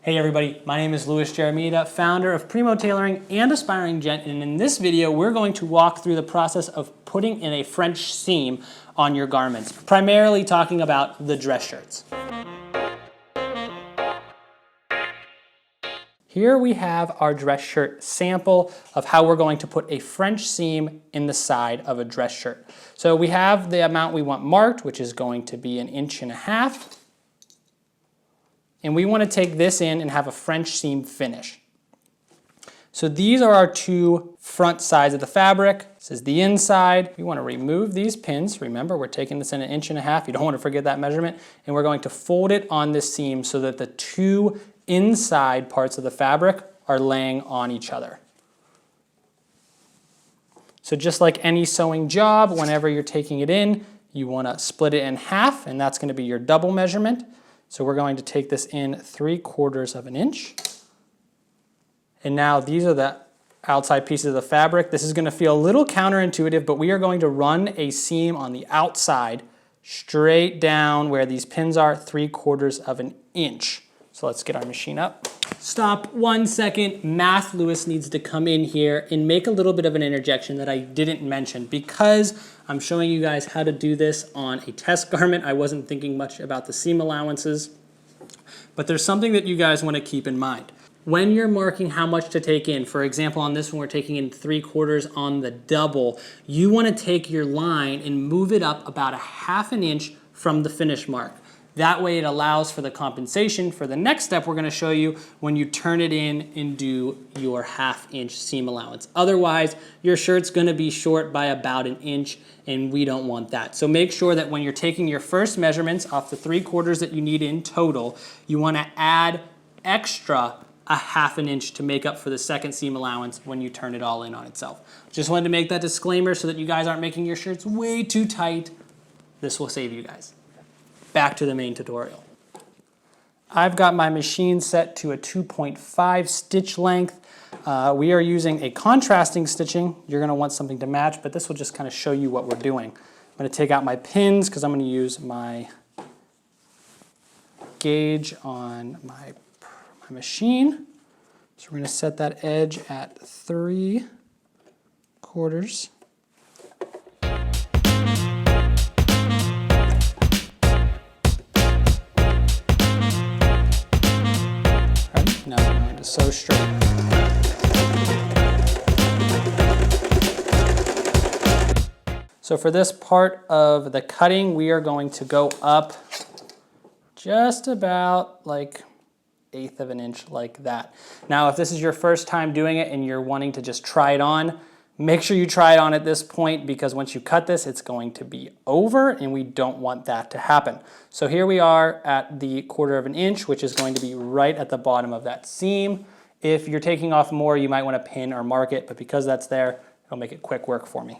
Hey everybody, my name is Louis Jaramita, founder of Primo Tailoring and Aspiring Gent, and in this video we're going to walk through the process of putting in a French seam on your garments, primarily talking about the dress shirts. Here we have our dress shirt sample of how we're going to put a French seam in the side of a dress shirt. So we have the amount we want marked, which is going to be 1.5 inches. And we want to take this in and have a French seam finish. So these are our two front sides of the fabric. This is the inside. We want to remove these pins. Remember, we're taking this in 1.5 inches. You don't want to forget that measurement. And we're going to fold it on this seam so that the two inside parts of the fabric are laying on each other. So just like any sewing job, whenever you're taking it in, you want to split it in half, and that's going to be your double measurement. So we're going to take this in 3/4 inch. And now these are the outside pieces of the fabric. This is going to feel a little counterintuitive, but we are going to run a seam on the outside straight down where these pins are, 3/4 inch. So let's get our machine up. Stop 1 second. Math Lewis needs to come in here and make a little bit of an interjection that I didn't mention. Because I'm showing you guys how to do this on a test garment, I wasn't thinking much about the seam allowances. But there's something that you guys want to keep in mind. When you're marking how much to take in, for example, on this one we're taking in 3/4 on the double, you want to take your line and move it up about 1/2 inch from the finish mark. That way it allows for the compensation for the next step we're going to show you when you turn it in and do your 1/2 inch seam allowance. Otherwise, your shirt's going to be short by about 1 inch, and we don't want that. So make sure that when you're taking your first measurements off the 3/4 that you need in total, you want to add extra 1/2 inch to make up for the second seam allowance when you turn it all in on itself. Just wanted to make that disclaimer so that you guys aren't making your shirts way too tight. This will save you guys. Back to the main tutorial. I've got my machine set to a 2.5 stitch length. We are using a contrasting stitching. You're going to want something to match, but this will just kind of show you what we're doing. I'm going to take out my pins because I'm going to use my gauge on my machine. So we're going to set that edge at 3/4. Now we're going to sew straight. So for this part of the cutting, we are going to go up just about like 1/8 inch like that. Now, if this is your first time doing it and you're wanting to just try it on, make sure you try it on at this point, because once you cut this, it's going to be over and we don't want that to happen. So here we are at the 1/4 inch, which is going to be right at the bottom of that seam. If you're taking off more, you might want to pin or mark it, but because that's there, it'll make it quick work for me.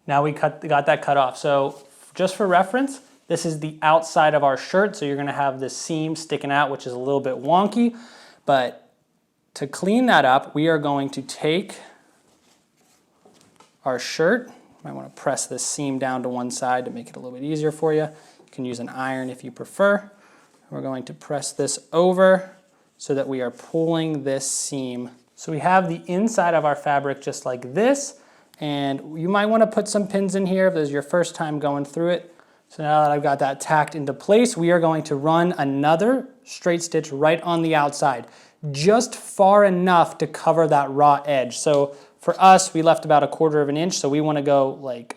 Now we got that cut off. So just for reference, this is the outside of our shirt, so you're going to have this seam sticking out, which is a little bit wonky. But to clean that up, we are going to take our shirt. You might want to press this seam down to one side to make it a little bit easier for you. You can use an iron if you prefer. We're going to press this over so that we are pulling this seam. So we have the inside of our fabric just like this, and you might want to put some pins in here if this is your first time going through it. So now that I've got that tacked into place, we are going to run another straight stitch right on the outside, just far enough to cover that raw edge. So for us, we left about 1/4 inch, so we want to go like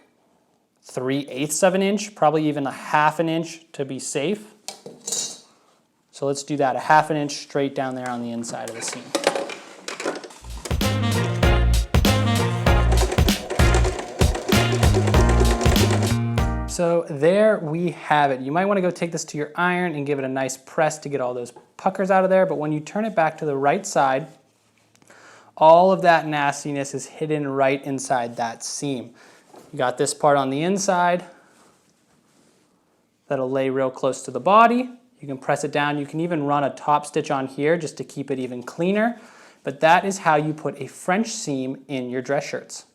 3/8 inch, probably even 1/2 inch to be safe. So let's do that, 1/2 inch straight down there on the inside of the seam. So there we have it. You might want to go take this to your iron and give it a nice press to get all those puckers out of there, but when you turn it back to the right side, all of that nastiness is hidden right inside that seam. You got this part on the inside that'll lay real close to the body. You can press it down. You can even run a top stitch on here just to keep it even cleaner, but that is how you put a French seam in your dress shirts.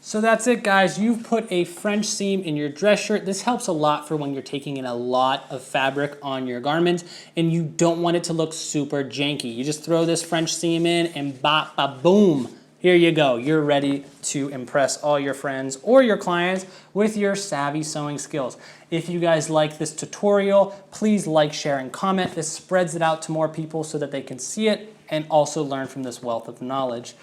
So that's it, guys. You've put a French seam in your dress shirt. This helps a lot for when you're taking in a lot of fabric on your garment and you don't want it to look super janky. You just throw this French seam in and bop, bop, boom. Here you go. You're ready to impress all your friends or your clients with your savvy sewing skills. If you guys like this tutorial, please like, share, and comment. This spreads it out to more people so that they can see it and also learn from this wealth of knowledge.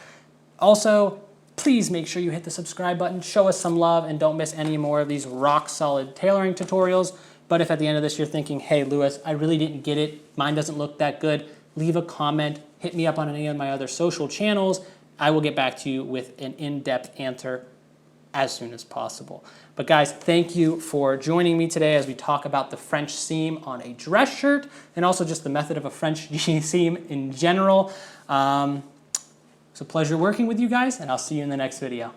Also, please make sure you hit the subscribe button, show us some love, and don't miss any more of these rock-solid tailoring tutorials. But if at the end of this you're thinking, hey, Lewis, I really didn't get it, mine doesn't look that good, leave a comment, hit me up on any of my other social channels. I will get back to you with an in-depth answer as soon as possible. But guys, thank you for joining me today as we talk about the French seam on a dress shirt and also just the method of a French seam in general. It's a pleasure working with you guys, and I'll see you in the next video.